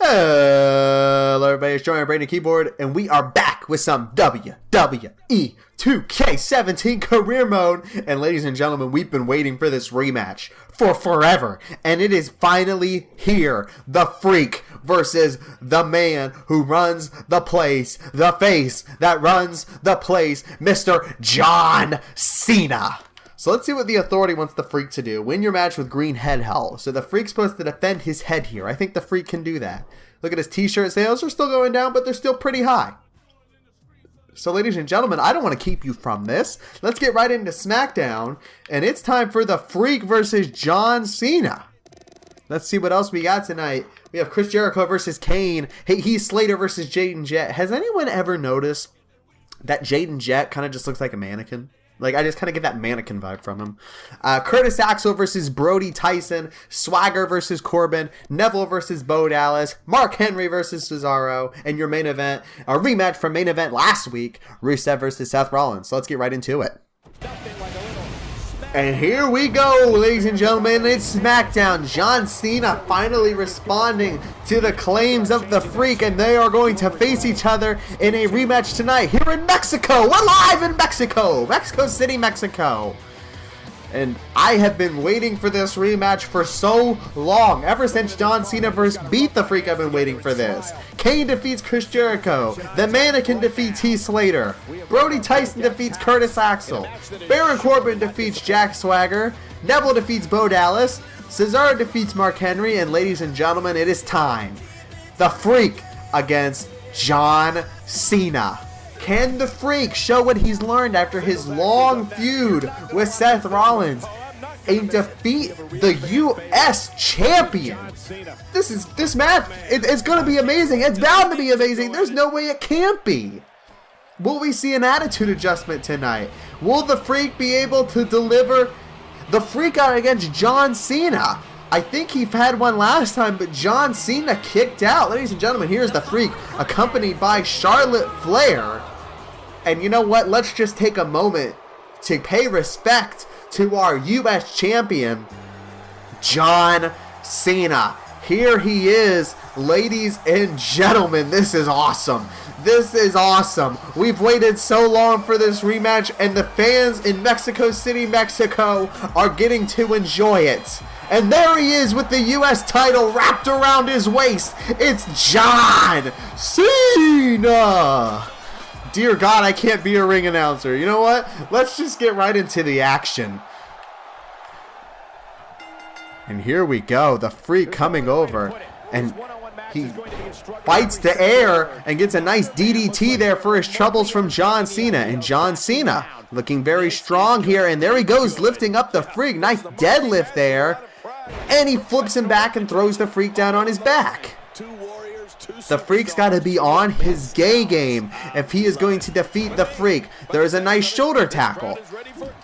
Hello everybody, it's John BrainToKeyboard, and we are back with some WWE 2k17 career mode. And ladies and gentlemen, we've been waiting for this rematch for forever, and it is finally here. The Freak versus the man who runs the place, the face that runs the place, Mr. John Cena. So let's see what the Authority wants the Freak to do. Win your match with green head hell. So the Freak's supposed to defend his head here. I think the Freak can do that. Look at his t-shirt sales. They're still going down, but they're still pretty high. So ladies and gentlemen, I don't want to keep you from this. Let's get right into SmackDown. And it's time for the Freak versus John Cena. Let's see what else we got tonight. We have Chris Jericho versus Kane. Hey, Heath Slater versus Jaden Jet. Has anyone ever noticed that Jaden Jet kind of just looks like a mannequin? Like, I just kind of get that mannequin vibe from him. Curtis Axel versus Brody Tyson. Swagger versus Corbin. Neville versus Bo Dallas. Mark Henry versus Cesaro. And your main event, a rematch from main event last week, Rusev versus Seth Rollins. So let's get right into it. And here we go, ladies and gentlemen. It's SmackDown. John Cena finally responding to the claims of the Freak, and they are going to face each other in a rematch tonight here in Mexico. We're live in Mexico, Mexico City, Mexico. And I have been waiting for this rematch for so long. Ever since John Cena first beat the Freak, I've been waiting for this. Kane defeats Chris Jericho. The Mannequin defeats Heath Slater. Brody Tyson defeats Curtis Axel. Baron Corbin defeats Jack Swagger. Neville defeats Bo Dallas. Cesaro defeats Mark Henry. And ladies and gentlemen, it is time. The Freak against John Cena. Can the Freak show what he's learned after his long feud with Seth Rollins and defeat the U.S. champion? This match, it's going to be amazing. It's bound to be amazing. There's no way it can't be. Will we see an attitude adjustment tonight? Will the Freak be able to deliver the Freak out against John Cena? I think he had one last time, but John Cena kicked out. Ladies and gentlemen, here's the Freak, accompanied by Charlotte Flair. And you know what? Let's just take a moment to pay respect to our U.S. champion, John Cena. Here he is, ladies and gentlemen. This is awesome. This is awesome. We've waited so long for this rematch, and the fans in Mexico City, Mexico are getting to enjoy it. And there he is with the U.S. title wrapped around his waist. It's John Cena. Dear God, I can't be a ring announcer. You know what? Let's just get right into the action. And here we go. The Freak coming over. And he fights the air and gets a nice DDT there for his troubles from John Cena. And John Cena looking very strong here. And there he goes, lifting up the Freak. Nice deadlift there. And he flips him back and throws the Freak down on his back. The Freak's got to be on his game if he is going to defeat the Freak. There is a nice shoulder tackle.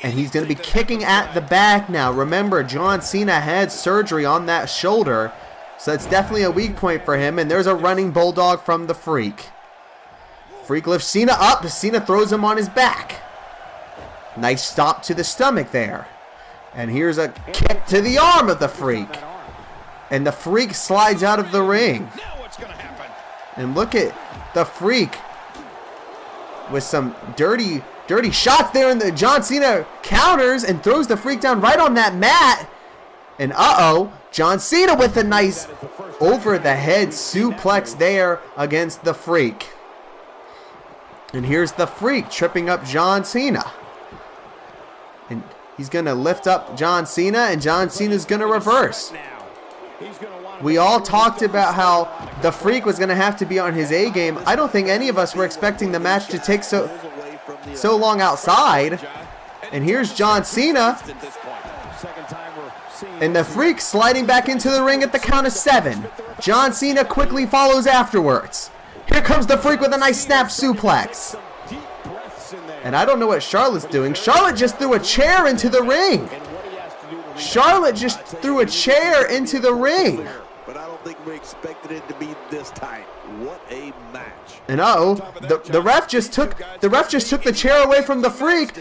And he's going to be kicking at the back now. Remember, John Cena had surgery on that shoulder. So it's definitely a weak point for him. And there's a running bulldog from the Freak. Freak lifts Cena up. Cena throws him on his back. Nice stop to the stomach there. And here's a kick to the arm of the Freak. And the Freak slides out of the ring. And look at the Freak with some dirty shots there. And the John Cena counters and throws the Freak down right on that mat. And John Cena with a nice over-the-head suplex there against the Freak. And here's the Freak tripping up John Cena. And he's going to lift up John Cena, and John Cena's going to reverse. We all talked about how the Freak was going to have to be on his A game. I don't think any of us were expecting the match to take so long outside. And here's John Cena. And the Freak sliding back into the ring at the count of 7. John Cena quickly follows afterwards. Here comes the Freak with a nice snap suplex. And I don't know what Charlotte's doing. Charlotte just threw a chair into the ring. Charlotte just threw a chair into the ring. But I don't think we expected it to be this tight. What a match. And the ref just took the chair away from the Freak.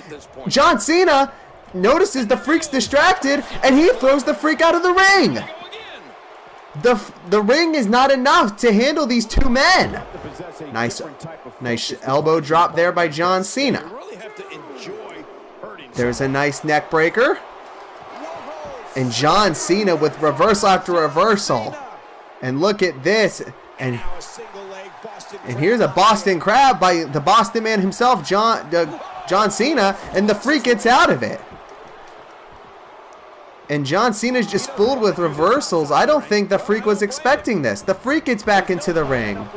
John Cena notices the Freak's distracted, and he throws the Freak out of the ring. The ring is not enough to handle these two men. Nice elbow drop there by John Cena. There's a nice neck breaker. And John Cena with reversal after reversal. And look at this. And here's a Boston Crab by the Boston man himself, John Cena. And the Freak gets out of it. And John Cena's just fooled with reversals. I don't think the Freak was expecting this. The Freak gets back into the ring.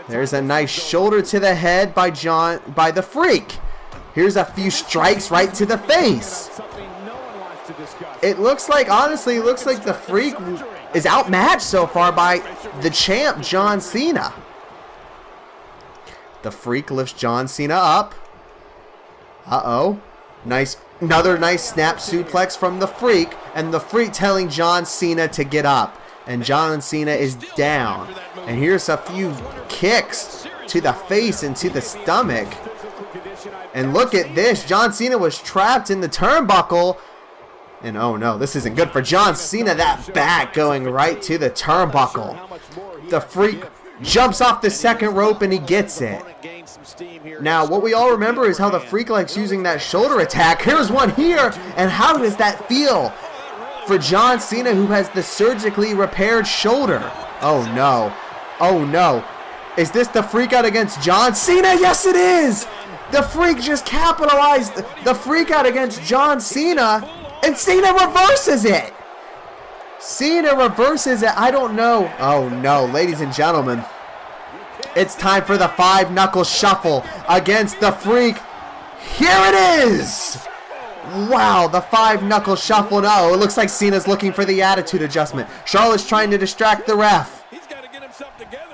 There's a nice shoulder to the head by the Freak. Here's a few strikes right to the face. It looks like, honestly, it looks like the Freak is outmatched so far by the champ, John Cena. The Freak lifts John Cena up. Uh-oh. Another nice snap suplex from the Freak, and the Freak telling John Cena to get up. And John Cena is down. And here's a few kicks to the face and to the stomach. And look at this. John Cena was trapped in the turnbuckle. And oh no, this isn't good for John Cena. That back going right to the turnbuckle. The Freak jumps off the second rope and he gets it. Now, what we all remember is how the Freak likes using that shoulder attack. Here's one here. And how does that feel for John Cena, who has the surgically repaired shoulder? Oh no. Oh no. Is this the Freak out against John Cena? Yes, it is. The Freak just capitalized the Freak out against John Cena. And Cena reverses it. Cena reverses it. I don't know. Oh no, ladies and gentlemen. It's time for the 5-knuckle shuffle against the Freak. Here it is! Wow, the 5-knuckle shuffle. No, it looks like Cena's looking for the attitude adjustment. Charlotte's trying to distract the ref.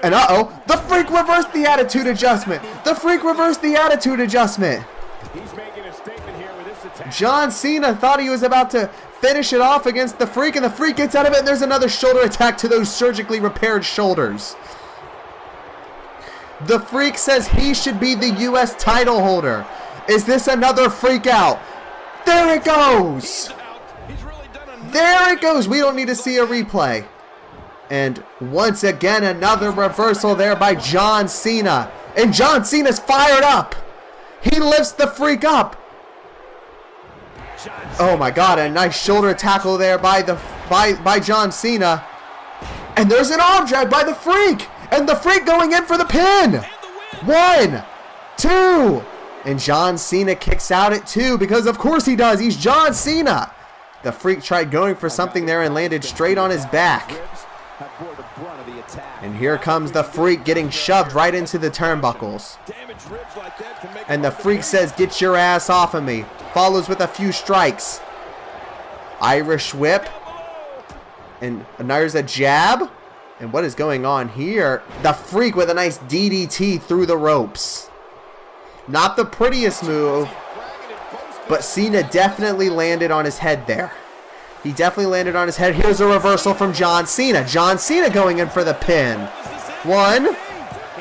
And uh-oh, the Freak reversed the attitude adjustment. The Freak reversed the attitude adjustment. John Cena thought he was about to finish it off against the Freak, and the Freak gets out of it, and there's another shoulder attack to those surgically repaired shoulders. The Freak says he should be the U.S. title holder. Is this another Freak out? There it goes. There it goes. We don't need to see a replay. And once again, another reversal there by John Cena. And John Cena's fired up. He lifts the Freak up. Oh my God, a nice shoulder tackle there by John Cena. And there's an arm drag by the Freak. And the Freak going in for the pin. 1, 2. And John Cena kicks out at 2 because of course he does. He's John Cena. The Freak tried going for something there and landed straight on his back. And here comes the Freak getting shoved right into the turnbuckles. And the Freak says, "Get your ass off of me." Follows with a few strikes. Irish whip. And there's a jab. And what is going on here? The Freak with a nice DDT through the ropes. Not the prettiest move, but Cena definitely landed on his head there. He definitely landed on his head. Here's a reversal from John Cena. John Cena going in for the pin. 1,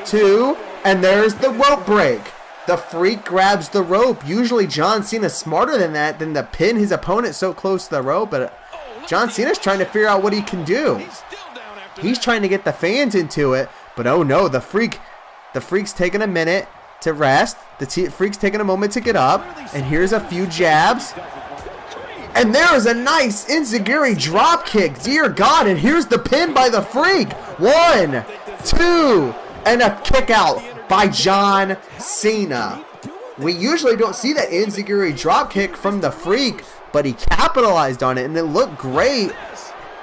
2, and there's the rope break. The Freak grabs the rope. Usually John Cena's smarter than that, than to pin his opponent so close to the rope, but John Cena's trying to figure out what he can do. He's trying to get the fans into it, but oh no, the Freak's taking a minute to rest. The Freak's taking a moment to get up, and here's a few jabs. And there is a nice enziguri drop kick, dear God, and here's the pin by the Freak. 1, 2, and a kick out by John Cena. We usually don't see that enziguri drop kick from the Freak, but he capitalized on it, and it looked great.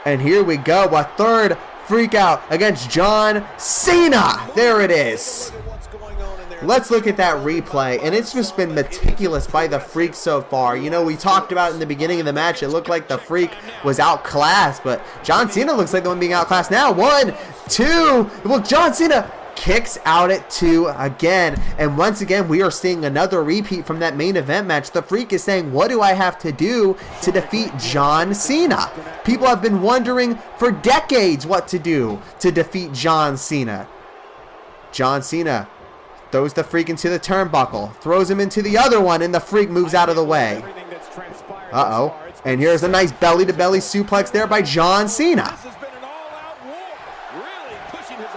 And here we go, a third Freak out against John Cena. There it is. Let's look at that replay, and it's just been meticulous by the Freak so far. You know, we talked about in the beginning of the match, it looked like the Freak was outclassed, but John Cena looks like the one being outclassed now. 1, 2, well, John Cena kicks out at 2 again, and once again, we are seeing another repeat from that main event match. The Freak is saying, what do I have to do to defeat John Cena? People have been wondering for decades what to do to defeat John Cena. John Cena throws the Freak into the turnbuckle, throws him into the other one, and the Freak moves out of the way. Uh-oh. And here's a nice belly-to-belly suplex there by John Cena.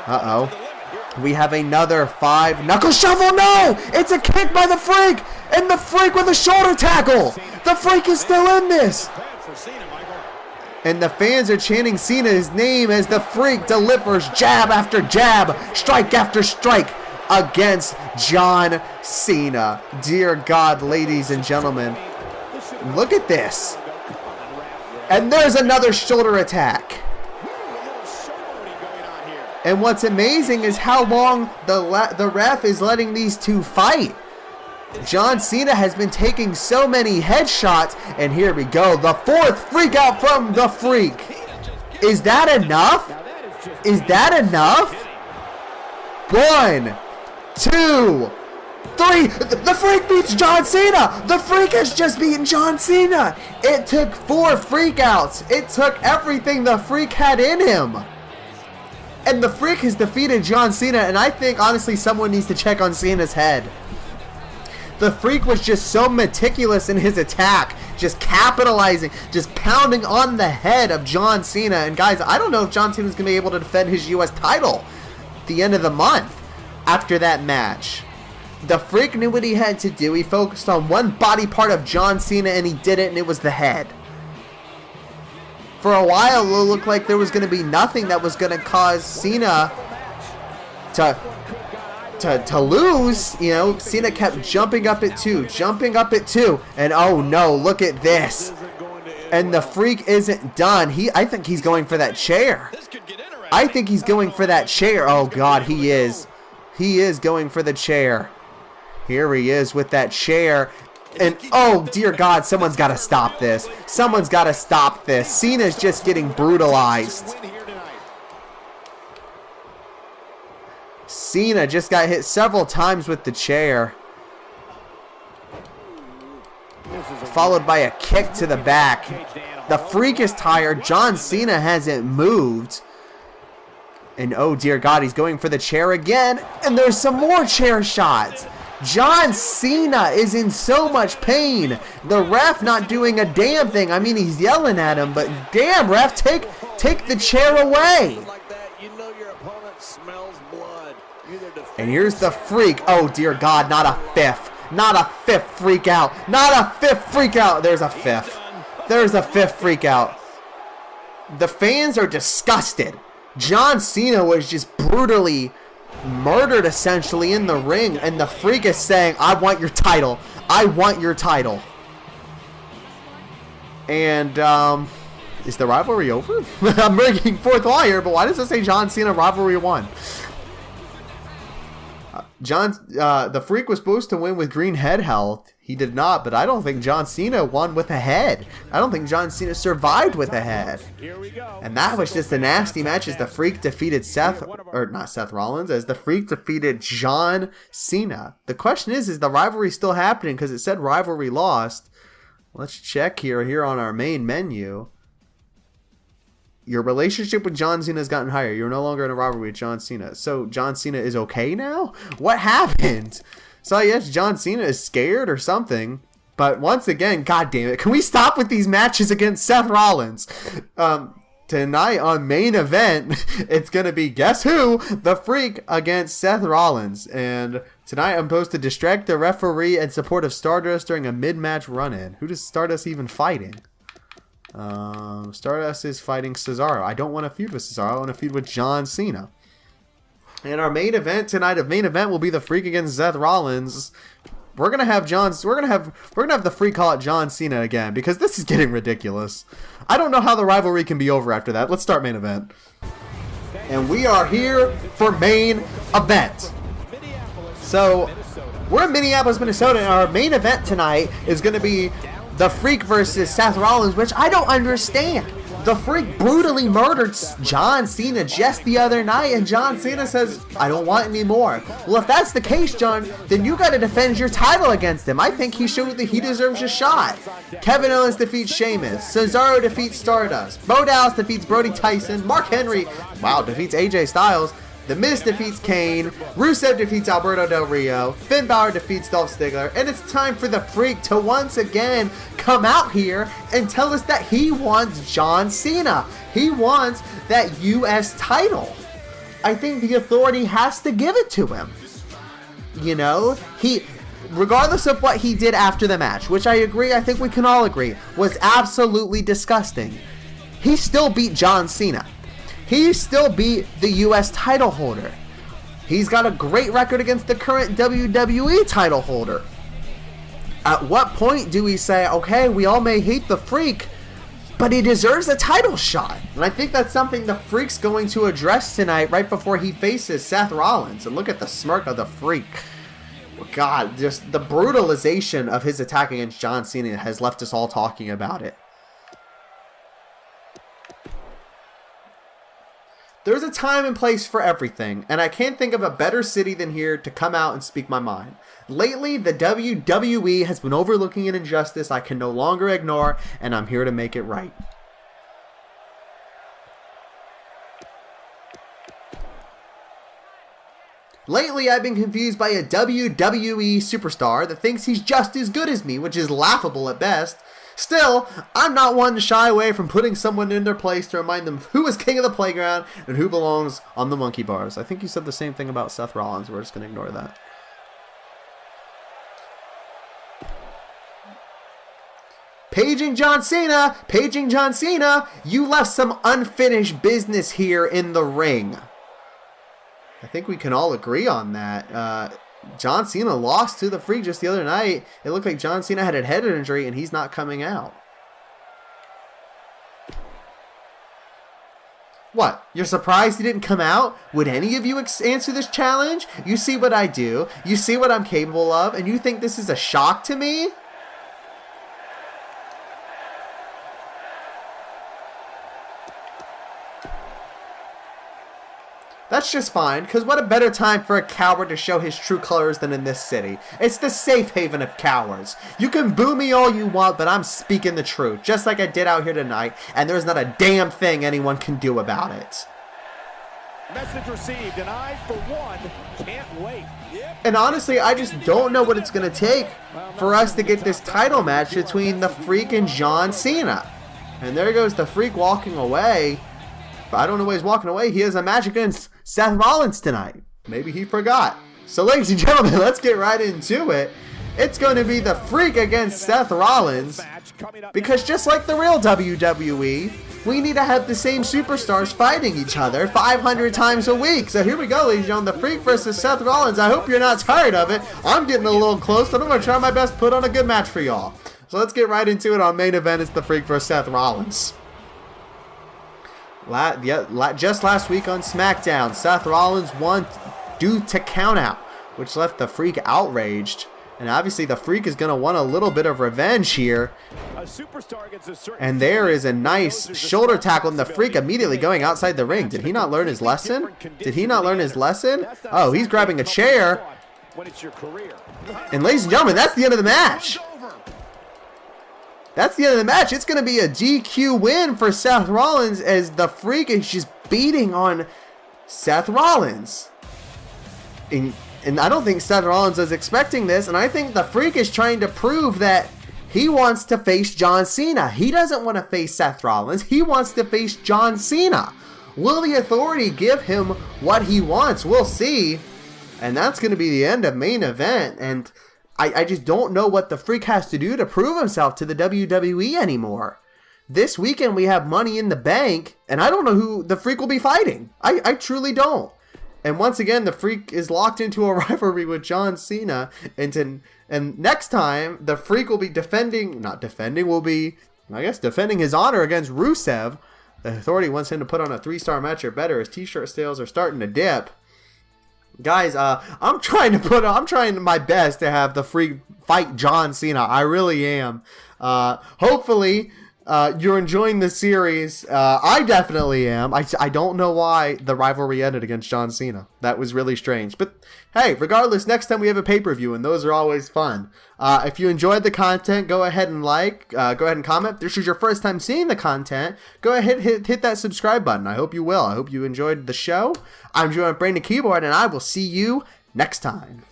Uh-oh. We have another 5 knuckle shuffle. No! It's a kick by the Freak! And the Freak with a shoulder tackle! The Freak is still in this! And the fans are chanting Cena's name as the Freak delivers jab after jab, strike after strike against John Cena. Dear God, ladies and gentlemen, look at this. And there's another shoulder attack. And what's amazing is how long the ref is letting these two fight. John Cena has been taking so many headshots, and here we go. The 4th freak out from the Freak. Is that enough? Is that enough? 1, 2, 3. The Freak beats John Cena. The Freak has just beaten John Cena. It took 4 freak outs. It took everything the Freak had in him. And the Freak has defeated John Cena, and I think, honestly, someone needs to check on Cena's head. The Freak was just so meticulous in his attack, just capitalizing, just pounding on the head of John Cena. And guys, I don't know if John Cena's going to be able to defend his U.S. title at the end of the month after that match. The Freak knew what he had to do. He focused on one body part of John Cena, and he did it, and it was the head. For a while, it looked like there was going to be nothing that was going to cause Cena to lose. You know, Cena kept jumping up at 2, and oh no, look at this. And the Freak isn't done. I think he's going for that chair. I think he's going for that chair. Oh God, he is. He is going for the chair. Here he is with that chair. And oh dear God, someone's got to stop this. Someone's got to stop this. Cena's just getting brutalized. Cena just got hit several times with the chair, followed by a kick to the back. The Freak is tired. John Cena hasn't moved. And oh dear God, he's going for the chair again. And there's some more chair shots. John Cena is in so much pain. The ref not doing a damn thing. I mean, he's yelling at him, but damn, ref, take the chair away. And here's the Freak. Oh dear God, not a 5th. Not a 5th freak out. Not a 5th freak out. There's a 5th. There's a 5th freak out. The fans are disgusted. John Cena was just brutally murdered essentially in the ring, and the Freak is saying, I want your title. I want your title. And is the rivalry over? I'm breaking 4th wall here, but why does it say John Cena rivalry 1? The Freak was supposed to win with green head health. He did not, but I don't think John Cena won with a head. I don't think John Cena survived with a head. And that was just a nasty match as the Freak defeated not Seth Rollins, as the Freak defeated John Cena. The question is the rivalry still happening? Because it said rivalry lost. Let's check here on our main menu. Your relationship with John Cena has gotten higher. You're no longer in a rivalry with John Cena. So John Cena is okay now? What happened? So yes, John Cena is scared or something. But once again, god damn it, can we stop with these matches against Seth Rollins? Tonight on main event, it's going to be, guess who? The Freak against Seth Rollins. And tonight I'm supposed to distract the referee in support of Stardust during a mid-match run-in. Who does Stardust even fighting? Stardust is fighting Cesaro. I don't want to feud with Cesaro. I want to feud with John Cena. And our main event tonight, will be the Freak against Seth Rollins. We're gonna have the Freak call it John Cena again because this is getting ridiculous. I don't know how the rivalry can be over after that. Let's start main event. And we are here for main event. So we're in Minneapolis, Minnesota, and our main event tonight is going to be the Freak versus Seth Rollins, which I don't understand. The Freak brutally murdered John Cena just the other night, and John Cena says, I don't want any more. Well, if that's the case, John, then you got to defend your title against him. I think he showed that he deserves a shot. Kevin Owens defeats Sheamus. Cesaro defeats Stardust. Bo Dallas defeats Brody Tyson. Mark Henry, defeats AJ Styles. The Miz defeats Kane. Rusev defeats Alberto Del Rio. Finn Balor defeats Dolph Ziggler. And it's time for the Freak to once again come out here and tell us that he wants John Cena. He wants that U.S. title. I think the Authority has to give it to him. You know, regardless of what he did after the match, which I agree, I think we can all agree, was absolutely disgusting. He still beat John Cena. He still beat the US title holder. He's got a great record against the current WWE title holder. At what point do we say, okay, we all may hate the Freak, but he deserves a title shot? And I think that's something the Freak's going to address tonight right before he faces Seth Rollins. And look at the smirk of the Freak. God, just the brutalization of his attack against John Cena has left us all talking about it. There's a time and place for everything, and I can't think of a better city than here to come out and speak my mind. Lately, the WWE has been overlooking an injustice I can no longer ignore, and I'm here to make it right. Lately, I've been confused by a WWE superstar that thinks he's just as good as me, which is laughable at best. Still, I'm not one to shy away from putting someone in their place to remind them who is king of the playground and who belongs on the monkey bars. I think you said the same thing about Seth Rollins. We're just going to ignore that. Paging John Cena! Paging John Cena! You left some unfinished business here in the ring. I think we can all agree on that. John Cena lost to the Freak just the other night. It looked like John Cena had a head injury and he's not coming out. What? You're surprised he didn't come out? Would any of you answer this challenge? You see what I do. You see what I'm capable of. And you think this is a shock to me? That's just fine, because what a better time for a coward to show his true colors than in this city. It's the safe haven of cowards. You can boo me all you want, but I'm speaking the truth, just like I did out here tonight, and there's not a damn thing anyone can do about it. Message received, and I, for one, can't wait. And honestly, I just don't know what it's going to take for us to get this title match between the Freak and John Cena. And there goes the Freak walking away. But I don't know why he's walking away. He has a match against Seth Rollins tonight. Maybe he forgot. So ladies and gentlemen, let's get right into it. It's going to be the Freak against Seth Rollins. Because just like the real WWE, we need to have the same superstars fighting each other 500 times a week. So here we go, ladies and gentlemen. The Freak versus Seth Rollins. I hope you're not tired of it. I'm getting a little close, but I'm going to try my best to put on a good match for y'all. So let's get right into it. Our main event is the Freak versus Seth Rollins. Just last week on SmackDown, Seth Rollins won due to countout, which left the Freak outraged. And obviously the Freak is going to want a little bit of revenge here. And there is a nice shoulder tackle, and the Freak immediately going outside the ring. Did he not learn his lesson? Did he not learn his lesson? Oh, he's grabbing a chair. And ladies and gentlemen, that's the end of the match. That's the end of the match. It's going to be a DQ win for Seth Rollins as the Freak is just beating on Seth Rollins. And I don't think Seth Rollins is expecting this. And I think the Freak is trying to prove that he wants to face John Cena. He doesn't want to face Seth Rollins. He wants to face John Cena. Will the Authority give him what he wants? We'll see. And that's going to be the end of main event. And I just don't know what the Freak has to do to prove himself to the WWE anymore. This weekend we have Money in the Bank, and I don't know who the Freak will be fighting. I truly don't. And once again, the Freak is locked into a rivalry with John Cena. And next time, the Freak will be defending his honor against Rusev. The Authority wants him to put on a 3-star match or better. His t-shirt sales are starting to dip. Guys, I'm trying my best to have the Freak fight John Cena. I really am. Hopefully, you're enjoying the series. I definitely am. I don't know why the rivalry ended against John Cena. That was really strange. But hey, regardless, next time we have a pay-per-view, and those are always fun. If you enjoyed the content, go ahead and go ahead and comment. If this is your first time seeing the content, go ahead and hit that subscribe button. I hope you will. I hope you enjoyed the show. I'm John BrainToKeyboard, and I will see you next time.